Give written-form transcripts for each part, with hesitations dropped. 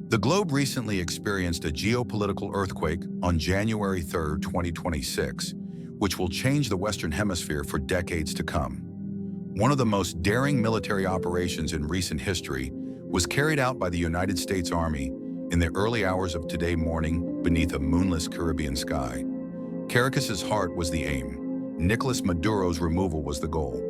The globe recently experienced a geopolitical earthquake on January 3, 2026, which will change the Western Hemisphere for decades to come. One of the most daring military operations in recent history was carried out by the United States Army in the early hours of today morning beneath a moonless Caribbean sky. Caracas's heart was the aim. Nicolás Maduro's removal was the goal.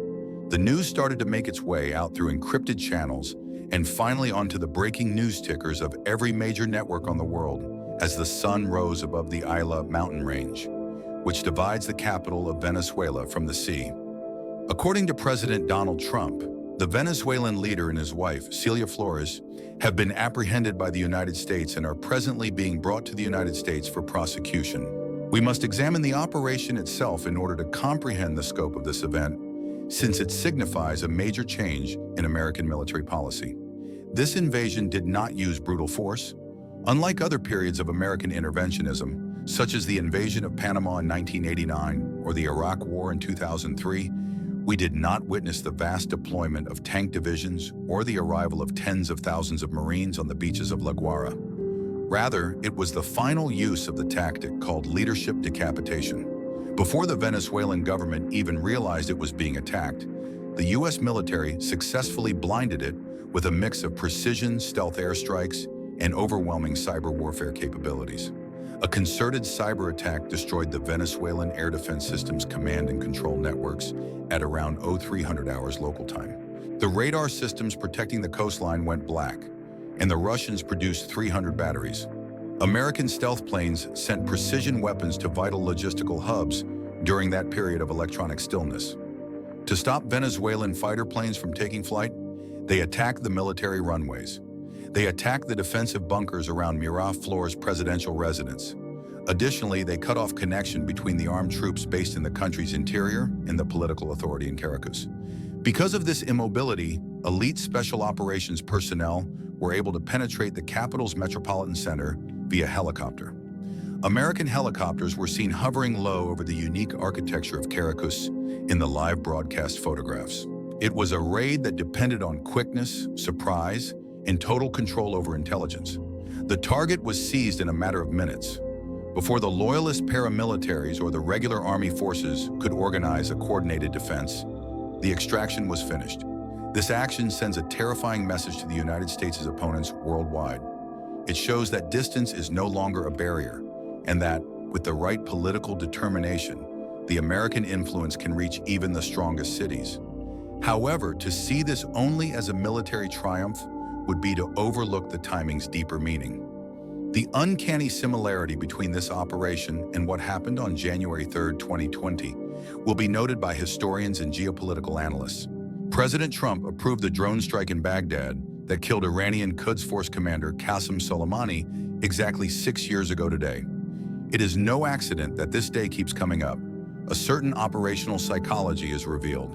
The news started to make its way out through encrypted channels and finally onto the breaking news tickers of every major network on the world as the sun rose above the Isla mountain range, which divides the capital of Venezuela from the sea. According to President Donald Trump, the Venezuelan leader and his wife, Cilia Flores, have been apprehended by the United States and are presently being brought to the United States for prosecution. We must examine the operation itself in order to comprehend the scope of this event, since it signifies a major change in American military policy. This invasion did not use brutal force. Unlike other periods of American interventionism, such as the invasion of Panama in 1989 or the Iraq War in 2003, we did not witness the vast deployment of tank divisions or the arrival of tens of thousands of Marines on the beaches of La Guaira. Rather, it was the final use of the tactic called leadership decapitation. Before the Venezuelan government even realized it was being attacked, the U.S. military successfully blinded it with a mix of precision stealth airstrikes and overwhelming cyber warfare capabilities. A concerted cyber attack destroyed the Venezuelan air defense system's command and control networks at around 0300 hours local time. The radar systems protecting the coastline went black, and the Russians produced 300 batteries. American stealth planes sent precision weapons to vital logistical hubs during that period of electronic stillness. To stop Venezuelan fighter planes from taking flight, they attacked the military runways. They attacked the defensive bunkers around Miraflores presidential residence. Additionally, they cut off connection between the armed troops based in the country's interior and the political authority in Caracas. Because of this immobility, elite special operations personnel were able to penetrate the capital's metropolitan center via helicopter. American helicopters were seen hovering low over the unique architecture of Caracas in the live broadcast photographs. It was a raid that depended on quickness, surprise, and total control over intelligence. The target was seized in a matter of minutes. Before the loyalist paramilitaries or the regular army forces could organize a coordinated defense, the extraction was finished. This action sends a terrifying message to the United States' opponents worldwide. It shows that distance is no longer a barrier, and that, with the right political determination, the American influence can reach even the strongest cities. However, to see this only as a military triumph would be to overlook the timing's deeper meaning. The uncanny similarity between this operation and what happened on January 3, 2020, will be noted by historians and geopolitical analysts. President Trump approved the drone strike in Baghdad that killed Iranian Quds Force commander Qasem Soleimani exactly 6 years ago today. It is no accident that this day keeps coming up. A certain operational psychology is revealed.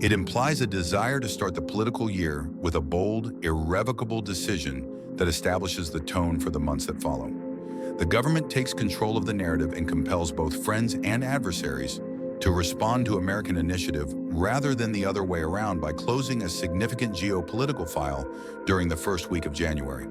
It implies a desire to start the political year with a bold, irrevocable decision that establishes the tone for the months that follow. The government takes control of the narrative and compels both friends and adversaries to respond to American initiative rather than the other way around by closing a significant geopolitical file during the first week of January.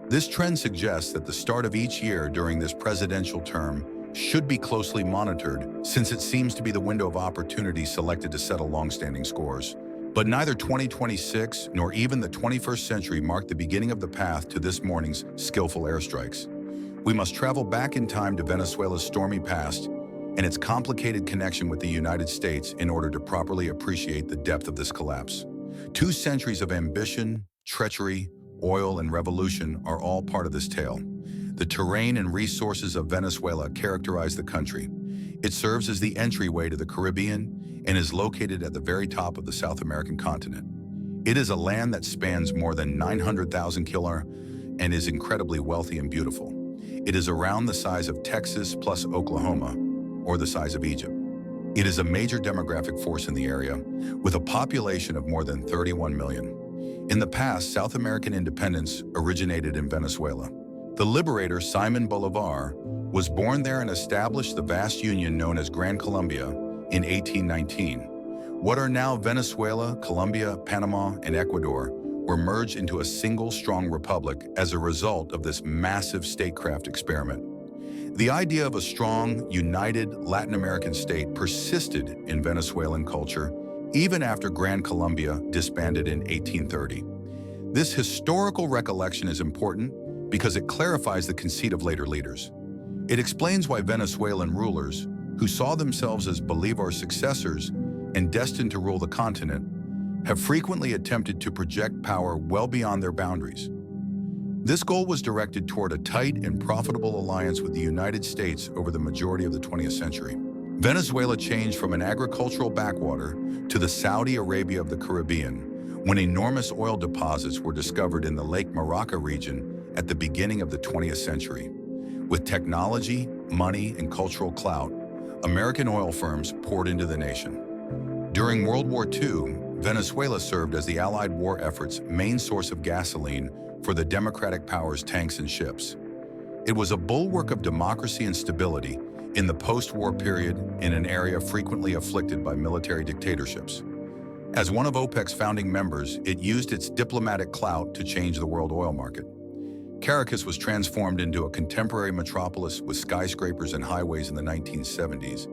This trend suggests that the start of each year during this presidential term should be closely monitored, since it seems to be the window of opportunity selected to settle long-standing scores. But neither 2026 nor even the 21st century mark the beginning of the path to this morning's skillful airstrikes. We must travel back in time to Venezuela's stormy past and its complicated connection with the United States in order to properly appreciate the depth of this collapse. 2 centuries of ambition, treachery, oil, and revolution are all part of this tale. The terrain and resources of Venezuela characterize the country. It serves as the entryway to the Caribbean and is located at the very top of the South American continent. It is a land that spans more than 900,000 kilometers and is incredibly wealthy and beautiful. It is around the size of Texas plus Oklahoma, or the size of Egypt. It is a major demographic force in the area, with a population of more than 31 million. In the past, South American independence originated in Venezuela. The liberator Simon Bolivar was born there and established the vast union known as Gran Colombia in 1819. What are now Venezuela, Colombia, Panama, and Ecuador were merged into a single strong republic as a result of this massive statecraft experiment. The idea of a strong, united Latin American state persisted in Venezuelan culture even after Gran Colombia disbanded in 1830. This historical recollection is important because it clarifies the conceit of later leaders. It explains why Venezuelan rulers, who saw themselves as Bolivar's successors and destined to rule the continent, have frequently attempted to project power well beyond their boundaries. This goal was directed toward a tight and profitable alliance with the United States over the majority of the 20th century. Venezuela changed from an agricultural backwater to the Saudi Arabia of the Caribbean when enormous oil deposits were discovered in the Lake Maraca region at the beginning of the 20th century. With technology, money, and cultural clout, American oil firms poured into the nation. During World War II, Venezuela served as the Allied war effort's main source of gasoline for the democratic powers' tanks and ships. It was a bulwark of democracy and stability in the post-war period in an area frequently afflicted by military dictatorships. As one of OPEC's founding members, it used its diplomatic clout to change the world oil market. Caracas was transformed into a contemporary metropolis with skyscrapers and highways in the 1970s,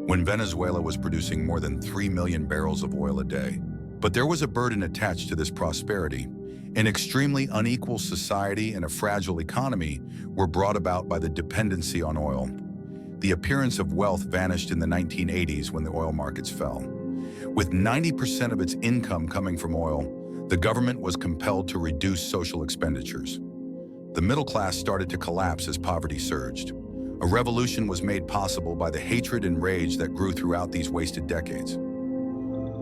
when Venezuela was producing more than 3 million barrels of oil a day. But there was a burden attached to this prosperity. An extremely unequal society and a fragile economy were brought about by the dependency on oil. The appearance of wealth vanished in the 1980s when the oil markets fell. With 90% of its income coming from oil, the government was compelled to reduce social expenditures. The middle class started to collapse as poverty surged. A revolution was made possible by the hatred and rage that grew throughout these wasted decades.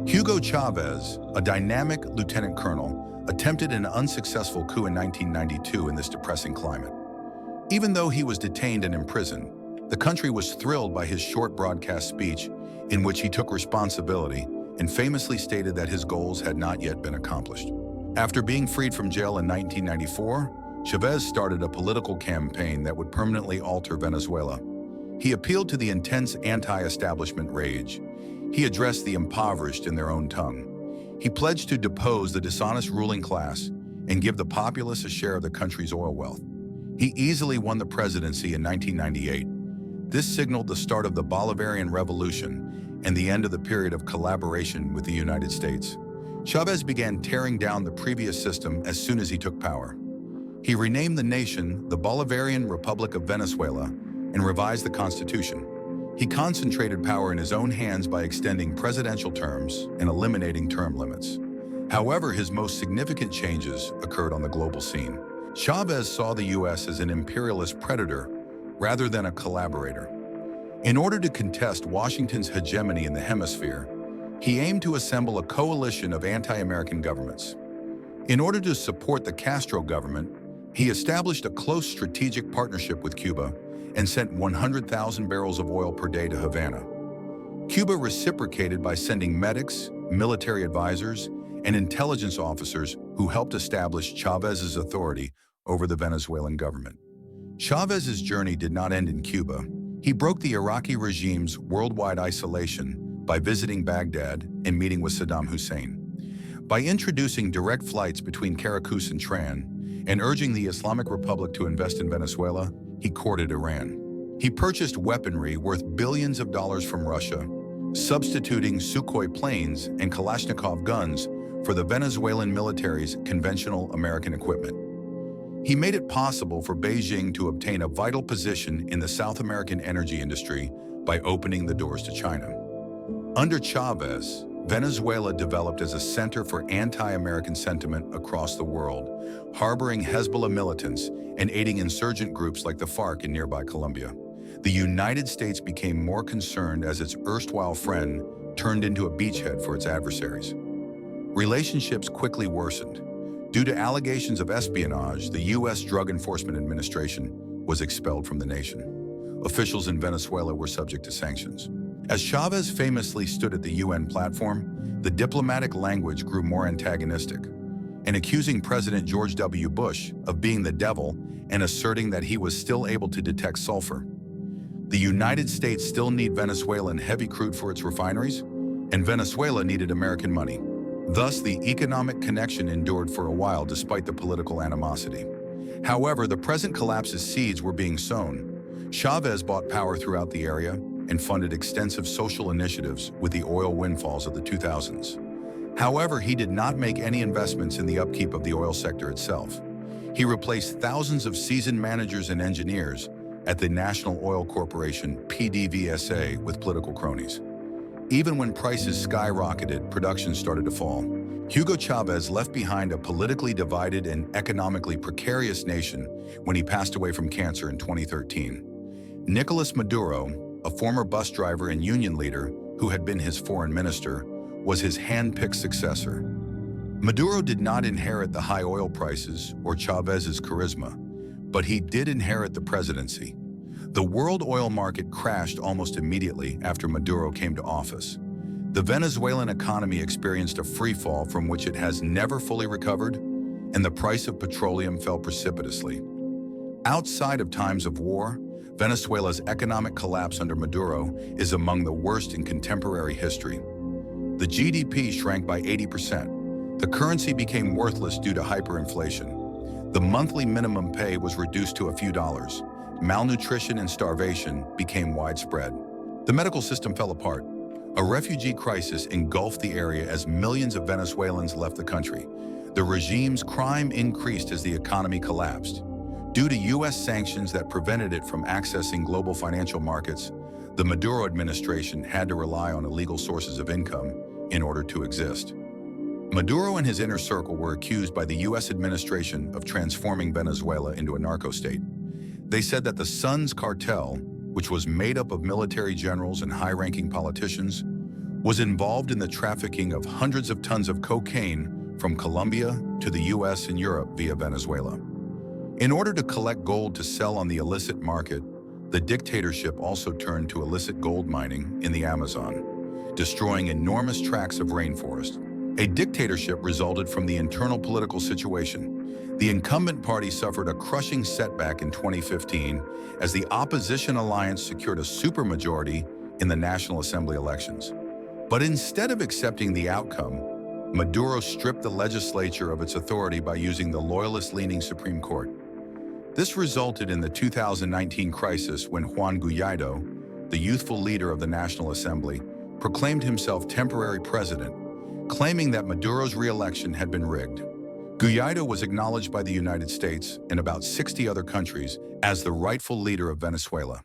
Hugo Chavez, a dynamic lieutenant colonel, attempted an unsuccessful coup in 1992 in this depressing climate. Even though he was detained and imprisoned, the country was thrilled by his short broadcast speech in which he took responsibility and famously stated that his goals had not yet been accomplished. After being freed from jail in 1994, Chavez started a political campaign that would permanently alter Venezuela. He appealed to the intense anti-establishment rage. He addressed the impoverished in their own tongue. He pledged to depose the dishonest ruling class and give the populace a share of the country's oil wealth. He easily won the presidency in 1998. This signaled the start of the Bolivarian Revolution and the end of the period of collaboration with the United States. Chavez began tearing down the previous system as soon as he took power. He renamed the nation the Bolivarian Republic of Venezuela and revised the constitution. He concentrated power in his own hands by extending presidential terms and eliminating term limits. However, his most significant changes occurred on the global scene. Chavez saw the U.S. as an imperialist predator rather than a collaborator. In order to contest Washington's hegemony in the hemisphere, he aimed to assemble a coalition of anti-American governments. In order to support the Castro government, he established a close strategic partnership with Cuba and sent 100,000 barrels of oil per day to Havana. Cuba reciprocated by sending medics, military advisors, and intelligence officers who helped establish Chavez's authority over the Venezuelan government. Chavez's journey did not end in Cuba. He broke the Iraqi regime's worldwide isolation by visiting Baghdad and meeting with Saddam Hussein. By introducing direct flights between Caracas and Tran, and urging the Islamic Republic to invest in Venezuela, he courted Iran. He purchased weaponry worth billions of dollars from Russia, substituting Sukhoi planes and Kalashnikov guns for the Venezuelan military's conventional American equipment. He made it possible for Beijing to obtain a vital position in the South American energy industry by opening the doors to China. Under Chavez, Venezuela developed as a center for anti-American sentiment across the world, harboring Hezbollah militants and aiding insurgent groups like the FARC in nearby Colombia. The United States became more concerned as its erstwhile friend turned into a beachhead for its adversaries. Relationships quickly worsened. Due to allegations of espionage, the U.S. Drug Enforcement Administration was expelled from the nation. Officials in Venezuela were subject to sanctions. As Chavez famously stood at the UN platform, the diplomatic language grew more antagonistic, and accusing President George W. Bush of being the devil and asserting that he was still able to detect sulfur. The United States still needed Venezuelan heavy crude for its refineries, and Venezuela needed American money. Thus, the economic connection endured for a while despite the political animosity. However, the present collapse's seeds were being sown. Chavez bought power throughout the area and funded extensive social initiatives with the oil windfalls of the 2000s. However, he did not make any investments in the upkeep of the oil sector itself. He replaced thousands of seasoned managers and engineers at the National Oil Corporation, PDVSA, with political cronies. Even when prices skyrocketed, production started to fall. Hugo Chavez left behind a politically divided and economically precarious nation when he passed away from cancer in 2013. Nicolás Maduro, a former bus driver and union leader who had been his foreign minister, was his hand-picked successor. Maduro did not inherit the high oil prices or Chavez's charisma, but he did inherit the presidency. The world oil market crashed almost immediately after Maduro came to office. The Venezuelan economy experienced a free fall from which it has never fully recovered, and the price of petroleum fell precipitously. Outside of times of war, Venezuela's economic collapse under Maduro is among the worst in contemporary history. The GDP shrank by 80%. The currency became worthless due to hyperinflation. The monthly minimum pay was reduced to a few dollars. Malnutrition and starvation became widespread. The medical system fell apart. A refugee crisis engulfed the area as millions of Venezuelans left the country. The regime's crime increased as the economy collapsed. Due to U.S. sanctions that prevented it from accessing global financial markets, the Maduro administration had to rely on illegal sources of income in order to exist. Maduro and his inner circle were accused by the U.S. administration of transforming Venezuela into a narco-state. They said that the Suns cartel, which was made up of military generals and high-ranking politicians, was involved in the trafficking of hundreds of tons of cocaine from Colombia to the U.S. and Europe via Venezuela. In order to collect gold to sell on the illicit market, the dictatorship also turned to illicit gold mining in the Amazon, destroying enormous tracts of rainforest. A dictatorship resulted from the internal political situation. The incumbent party suffered a crushing setback in 2015 as the opposition alliance secured a supermajority in the National Assembly elections. But instead of accepting the outcome, Maduro stripped the legislature of its authority by using the loyalist-leaning Supreme Court. This resulted in the 2019 crisis when Juan Guaidó, the youthful leader of the National Assembly, proclaimed himself temporary president, claiming that Maduro's re-election had been rigged. Guaidó was acknowledged by the United States and about 60 other countries as the rightful leader of Venezuela.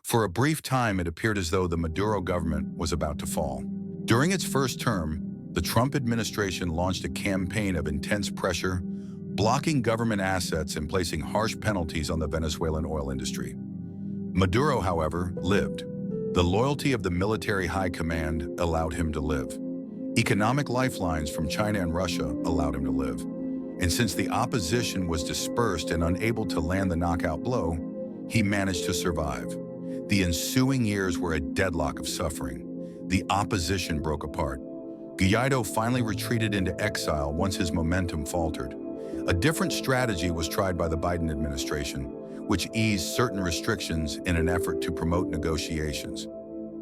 For a brief time, it appeared as though the Maduro government was about to fall. During its first term, the Trump administration launched a campaign of intense pressure, blocking government assets and placing harsh penalties on the Venezuelan oil industry. Maduro, however, lived. The loyalty of the military high command allowed him to live. Economic lifelines from China and Russia allowed him to live. And since the opposition was dispersed and unable to land the knockout blow, he managed to survive. The ensuing years were a deadlock of suffering. The opposition broke apart. Guaidó finally retreated into exile once his momentum faltered. A different strategy was tried by the Biden administration, which eased certain restrictions in an effort to promote negotiations.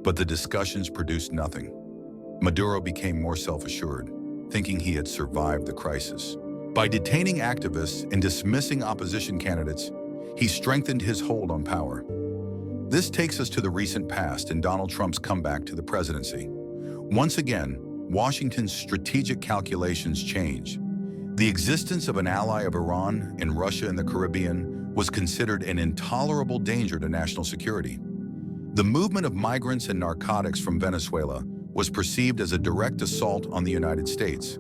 But the discussions produced nothing. Maduro became more self-assured, thinking he had survived the crisis. By detaining activists and dismissing opposition candidates, he strengthened his hold on power. This takes us to the recent past and Donald Trump's comeback to the presidency. Once again, Washington's strategic calculations changed. The existence of an ally of Iran and Russia in the Caribbean was considered an intolerable danger to national security. The movement of migrants and narcotics from Venezuela was perceived as a direct assault on the United States.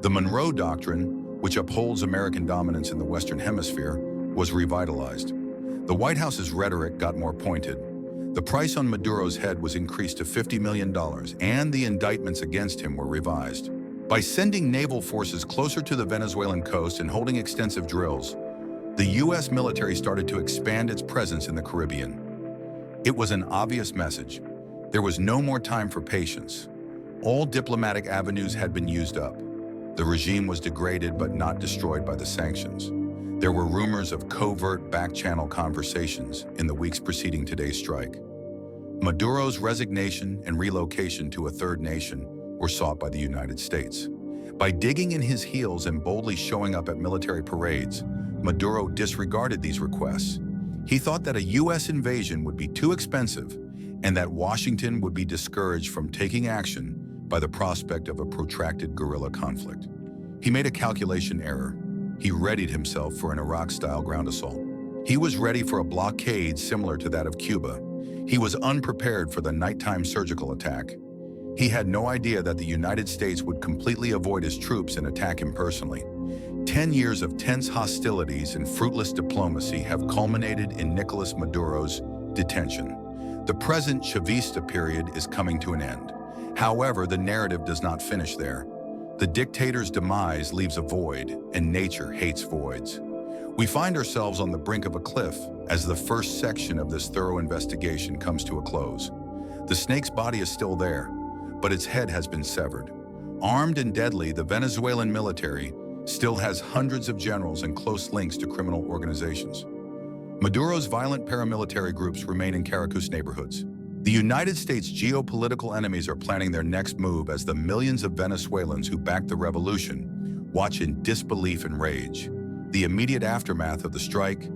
The Monroe Doctrine, which upholds American dominance in the Western Hemisphere, was revitalized. The White House's rhetoric got more pointed. The price on Maduro's head was increased to $50 million, and the indictments against him were revised. By sending naval forces closer to the Venezuelan coast and holding extensive drills, the U.S. military started to expand its presence in the Caribbean. It was an obvious message. There was no more time for patience. All diplomatic avenues had been used up. The regime was degraded but not destroyed by the sanctions. There were rumors of covert back-channel conversations in the weeks preceding today's strike. Maduro's resignation and relocation to a third nation were sought by the United States. By digging in his heels and boldly showing up at military parades, Maduro disregarded these requests. He thought that a U.S. invasion would be too expensive and that Washington would be discouraged from taking action by the prospect of a protracted guerrilla conflict. He made a calculation error. He readied himself for an Iraq-style ground assault. He was ready for a blockade similar to that of Cuba. He was unprepared for the nighttime surgical attack. He had no idea that the United States would completely avoid his troops and attack him personally. 10 years of tense hostilities and fruitless diplomacy have culminated in Nicolás Maduro's detention. The present Chavista period is coming to an end. However, the narrative does not finish there. The dictator's demise leaves a void, and nature hates voids. We find ourselves on the brink of a cliff as the first section of this thorough investigation comes to a close. The snake's body is still there, but its head has been severed. Armed and deadly, the Venezuelan military still has hundreds of generals and close links to criminal organizations. Maduro's violent paramilitary groups remain in Caracas neighborhoods. The United States' geopolitical enemies are planning their next move as the millions of Venezuelans who backed the revolution watch in disbelief and rage. The immediate aftermath of the strike,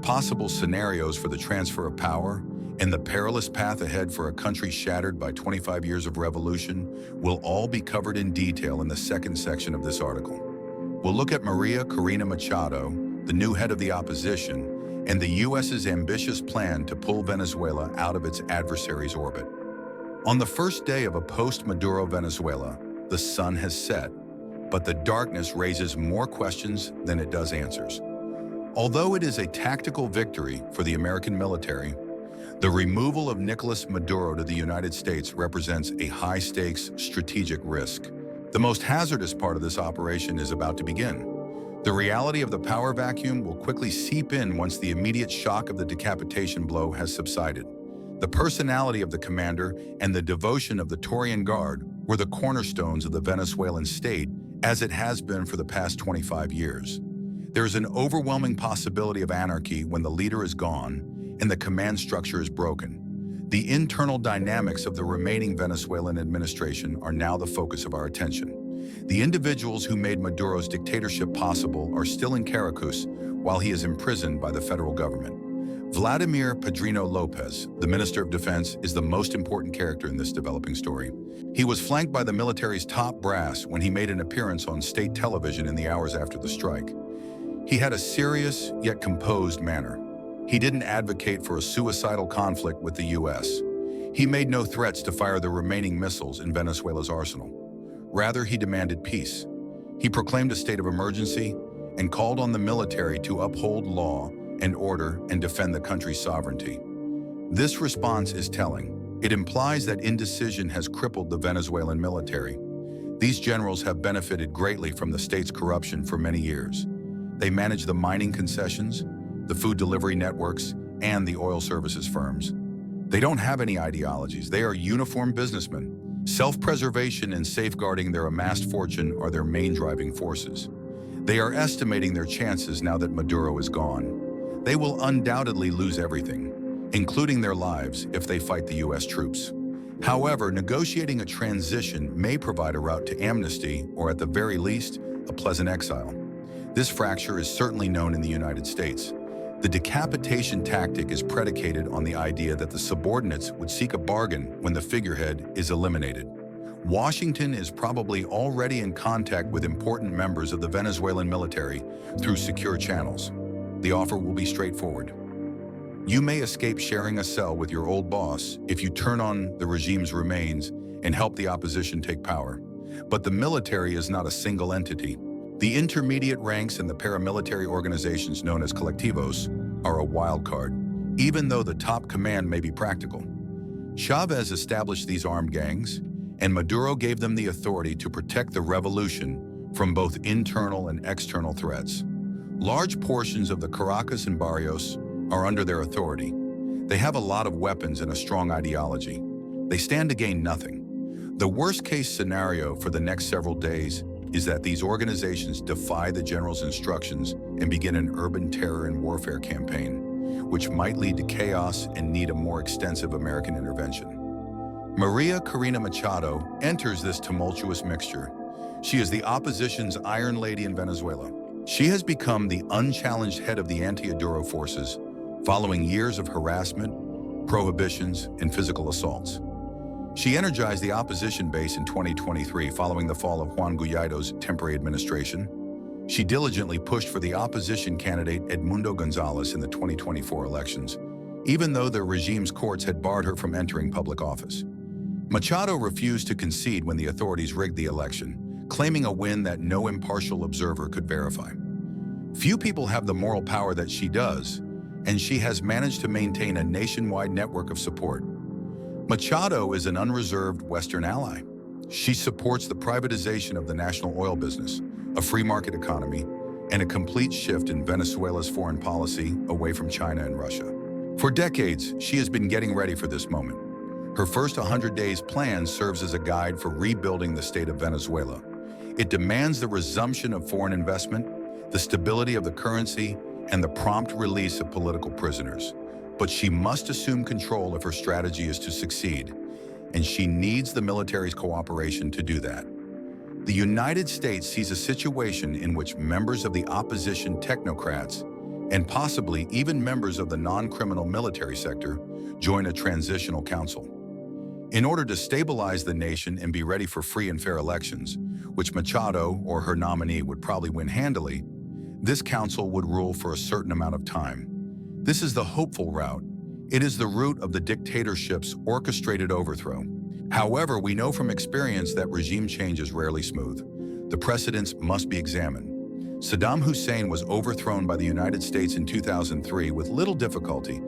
possible scenarios for the transfer of power, and the perilous path ahead for a country shattered by 25 years of revolution will all be covered in detail in the second section of this article. We'll look at Maria Corina Machado, the new head of the opposition, and the U.S.'s ambitious plan to pull Venezuela out of its adversary's orbit. On the first day of a post-Maduro Venezuela, the sun has set, but the darkness raises more questions than it does answers. Although it is a tactical victory for the American military, the removal of Nicolás Maduro to the United States represents a high-stakes strategic risk. The most hazardous part of this operation is about to begin. The reality of the power vacuum will quickly seep in once the immediate shock of the decapitation blow has subsided. The personality of the commander and the devotion of the Taurian Guard were the cornerstones of the Venezuelan state, as it has been for the past 25 years. There is an overwhelming possibility of anarchy when the leader is gone and the command structure is broken. The internal dynamics of the remaining Venezuelan administration are now the focus of our attention. The individuals who made Maduro's dictatorship possible are still in Caracas while he is imprisoned by the federal government. Vladimir Padrino Lopez, the Minister of Defense, is the most important character in this developing story. He was flanked by the military's top brass when he made an appearance on state television in the hours after the strike. He had a serious yet composed manner. He didn't advocate for a suicidal conflict with the U.S. He made no threats to fire the remaining missiles in Venezuela's arsenal. Rather, he demanded peace. He proclaimed a state of emergency and called on the military to uphold law and order and defend the country's sovereignty. This response is telling. It implies that indecision has crippled the Venezuelan military. These generals have benefited greatly from the state's corruption for many years. They manage the mining concessions, the food delivery networks, and the oil services firms. They don't have any ideologies. They are uniformed businessmen. Self-preservation and safeguarding their amassed fortune are their main driving forces. They are estimating their chances now that Maduro is gone. They will undoubtedly lose everything, including their lives, if they fight the U.S. troops. However, negotiating a transition may provide a route to amnesty or, at the very least, a pleasant exile. This fracture is certainly known in the United States. The decapitation tactic is predicated on the idea that the subordinates would seek a bargain when the figurehead is eliminated. Washington is probably already in contact with important members of the Venezuelan military through secure channels. The offer will be straightforward. You may escape sharing a cell with your old boss if you turn on the regime's remains and help the opposition take power. But the military is not a single entity. The intermediate ranks and the paramilitary organizations known as colectivos are a wild card, even though the top command may be practical. Chavez established these armed gangs, and Maduro gave them the authority to protect the revolution from both internal and external threats. Large portions of the Caracas and barrios are under their authority. They have a lot of weapons and a strong ideology. They stand to gain nothing. The worst-case scenario for the next several days is that these organizations defy the general's instructions and begin an urban terror and warfare campaign, which might lead to chaos and need a more extensive American intervention. Maria Corina Machado enters this tumultuous mixture. She is the opposition's Iron Lady in Venezuela. She has become the unchallenged head of the anti-Maduro forces, following years of harassment, prohibitions, and physical assaults. She energized the opposition base in 2023 following the fall of Juan Guaido's temporary administration. She diligently pushed for the opposition candidate Edmundo Gonzalez in the 2024 elections, even though the regime's courts had barred her from entering public office. Machado refused to concede when the authorities rigged the election, claiming a win that no impartial observer could verify. Few people have the moral power that she does, and she has managed to maintain a nationwide network of support. Machado is an unreserved Western ally. She supports the privatization of the national oil business, a free market economy, and a complete shift in Venezuela's foreign policy away from China and Russia. For decades, she has been getting ready for this moment. Her first 100 days plan serves as a guide for rebuilding the state of Venezuela. It demands the resumption of foreign investment, the stability of the currency, and the prompt release of political prisoners. But she must assume control if her strategy is to succeed, and she needs the military's cooperation to do that. The United States sees a situation in which members of the opposition technocrats, and possibly even members of the non-criminal military sector, join a transitional council. In order to stabilize the nation and be ready for free and fair elections, which Machado or her nominee would probably win handily, this council would rule for a certain amount of time. This is the hopeful route. It is the route of the dictatorship's orchestrated overthrow. However, we know from experience that regime change is rarely smooth. The precedents must be examined. Saddam Hussein was overthrown by the United States in 2003 with little difficulty,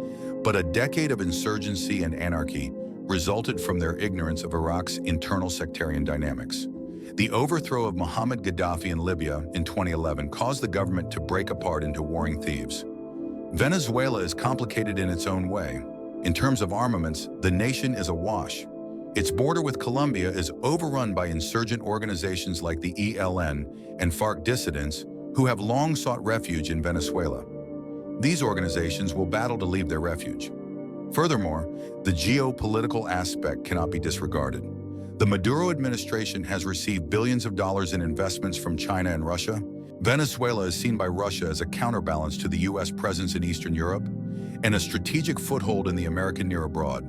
but a decade of insurgency and anarchy resulted from their ignorance of Iraq's internal sectarian dynamics. The overthrow of Mohammed Gaddafi in Libya in 2011 caused the government to break apart into warring thieves. Venezuela is complicated in its own way. In terms of armaments, the nation is awash. Its border with Colombia is overrun by insurgent organizations like the ELN and FARC dissidents who have long sought refuge in Venezuela. These organizations will battle to leave their refuge. Furthermore, the geopolitical aspect cannot be disregarded. The Maduro administration has received billions of dollars in investments from China and Russia. Venezuela is seen by Russia as a counterbalance to the U.S. presence in Eastern Europe and a strategic foothold in the American near abroad.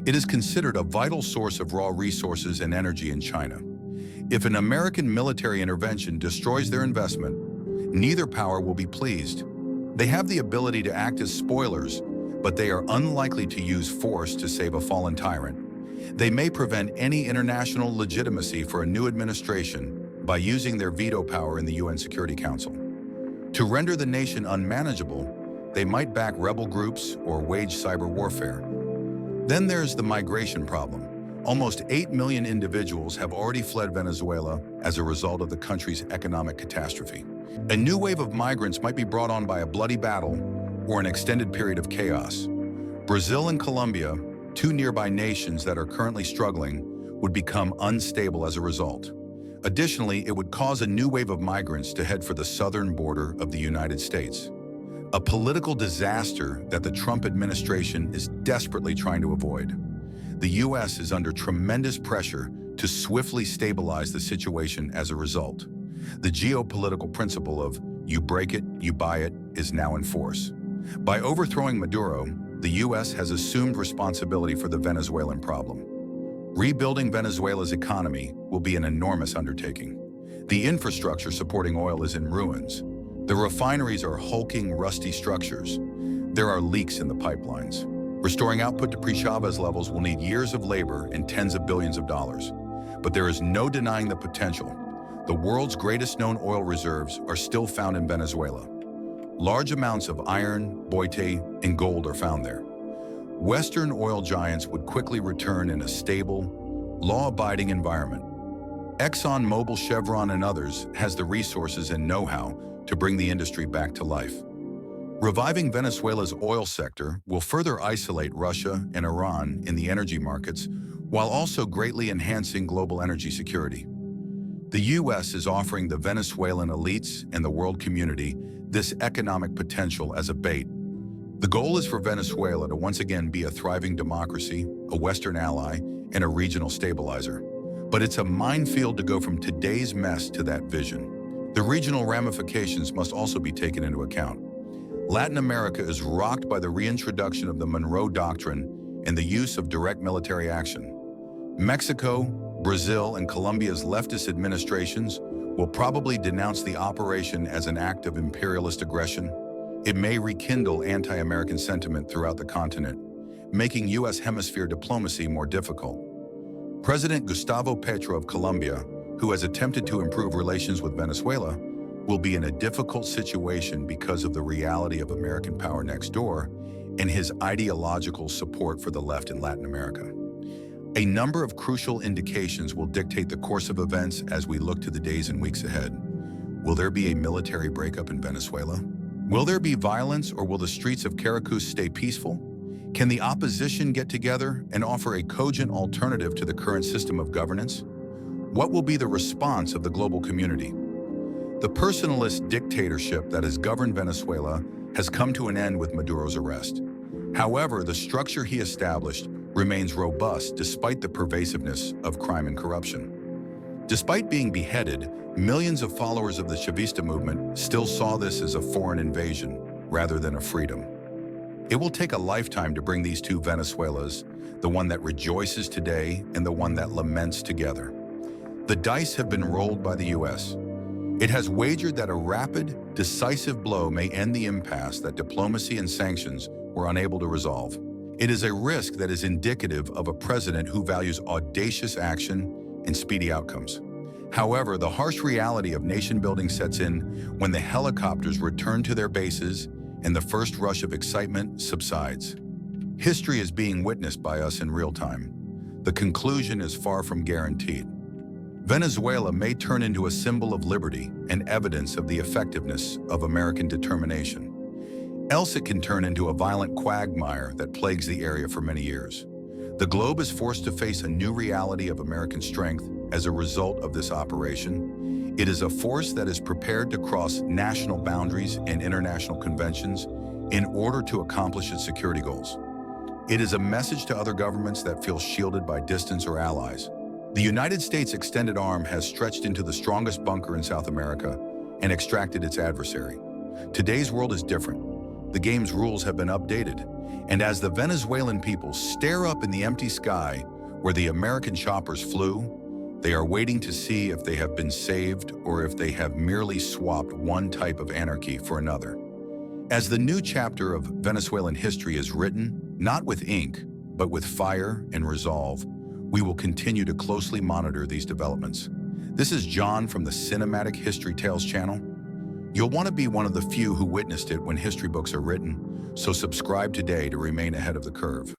It is considered a vital source of raw resources and energy in China. If an American military intervention destroys their investment, neither power will be pleased. They have the ability to act as spoilers, but they are unlikely to use force to save a fallen tyrant. They may prevent any international legitimacy for a new administration by using their veto power in the UN Security Council. To render the nation unmanageable, they might back rebel groups or wage cyber warfare. Then there's the migration problem. Almost 8 million individuals have already fled Venezuela as a result of the country's economic catastrophe. A new wave of migrants might be brought on by a bloody battle or an extended period of chaos. Brazil and Colombia, two nearby nations that are currently struggling, would become unstable as a result. Additionally, it would cause a new wave of migrants to head for the southern border of the United States. A political disaster that the Trump administration is desperately trying to avoid. The U.S. is under tremendous pressure to swiftly stabilize the situation as a result. The geopolitical principle of you break it, you buy it is now in force. By overthrowing Maduro, the U.S. has assumed responsibility for the Venezuelan problem. Rebuilding Venezuela's economy will be an enormous undertaking. The infrastructure supporting oil is in ruins. The refineries are hulking, rusty structures. There are leaks in the pipelines. Restoring output to pre-Chavez levels will need years of labor and tens of billions of dollars. But there is no denying the potential. The world's greatest known oil reserves are still found in Venezuela. Large amounts of iron, boite, and gold are found there. Western oil giants would quickly return in a stable, law-abiding environment. ExxonMobil, Chevron, and others has the resources and know-how to bring the industry back to life. Reviving Venezuela's oil sector will further isolate Russia and Iran in the energy markets, while also greatly enhancing global energy security. The U.S. is offering the Venezuelan elites and the world community this economic potential as a bait. The goal is for Venezuela to once again be a thriving democracy, a Western ally, and a regional stabilizer. But it's a minefield to go from today's mess to that vision. The regional ramifications must also be taken into account. Latin America is rocked by the reintroduction of the Monroe Doctrine and the use of direct military action. Mexico, Brazil, and Colombia's leftist administrations will probably denounce the operation as an act of imperialist aggression. It may rekindle anti-American sentiment throughout the continent, making U.S. hemisphere diplomacy more difficult. President Gustavo Petro of Colombia, who has attempted to improve relations with Venezuela, will be in a difficult situation because of the reality of American power next door and his ideological support for the left in Latin America. A number of crucial indications will dictate the course of events as we look to the days and weeks ahead. Will there be a military breakup in Venezuela? Will there be violence, or will the streets of Caracas stay peaceful? Can the opposition get together and offer a cogent alternative to the current system of governance? What will be the response of the global community? The personalist dictatorship that has governed Venezuela has come to an end with Maduro's arrest. However, the structure he established remains robust despite the pervasiveness of crime and corruption. Despite being beheaded, millions of followers of the Chavista movement still saw this as a foreign invasion rather than a freedom. It will take a lifetime to bring these two Venezuelas, the one that rejoices today and the one that laments together. The dice have been rolled by the U.S. It has wagered that a rapid, decisive blow may end the impasse that diplomacy and sanctions were unable to resolve. It is a risk that is indicative of a president who values audacious action and speedy outcomes. However, the harsh reality of nation-building sets in when the helicopters return to their bases and the first rush of excitement subsides. History is being witnessed by us in real time. The conclusion is far from guaranteed. Venezuela may turn into a symbol of liberty and evidence of the effectiveness of American determination. Else it can turn into a violent quagmire that plagues the area for many years. The globe is forced to face a new reality of American strength as a result of this operation. It is a force that is prepared to cross national boundaries and international conventions in order to accomplish its security goals. It is a message to other governments that feel shielded by distance or allies. The United States' extended arm has stretched into the strongest bunker in South America and extracted its adversary. Today's world is different. The game's rules have been updated, and as the Venezuelan people stare up in the empty sky where the American choppers flew, they are waiting to see if they have been saved or if they have merely swapped one type of anarchy for another. As the new chapter of Venezuelan history is written, not with ink, but with fire and resolve, we will continue to closely monitor these developments. This is John from the Cinematic History Tales channel. You'll want to be one of the few who witnessed it when history books are written, so subscribe today to remain ahead of the curve.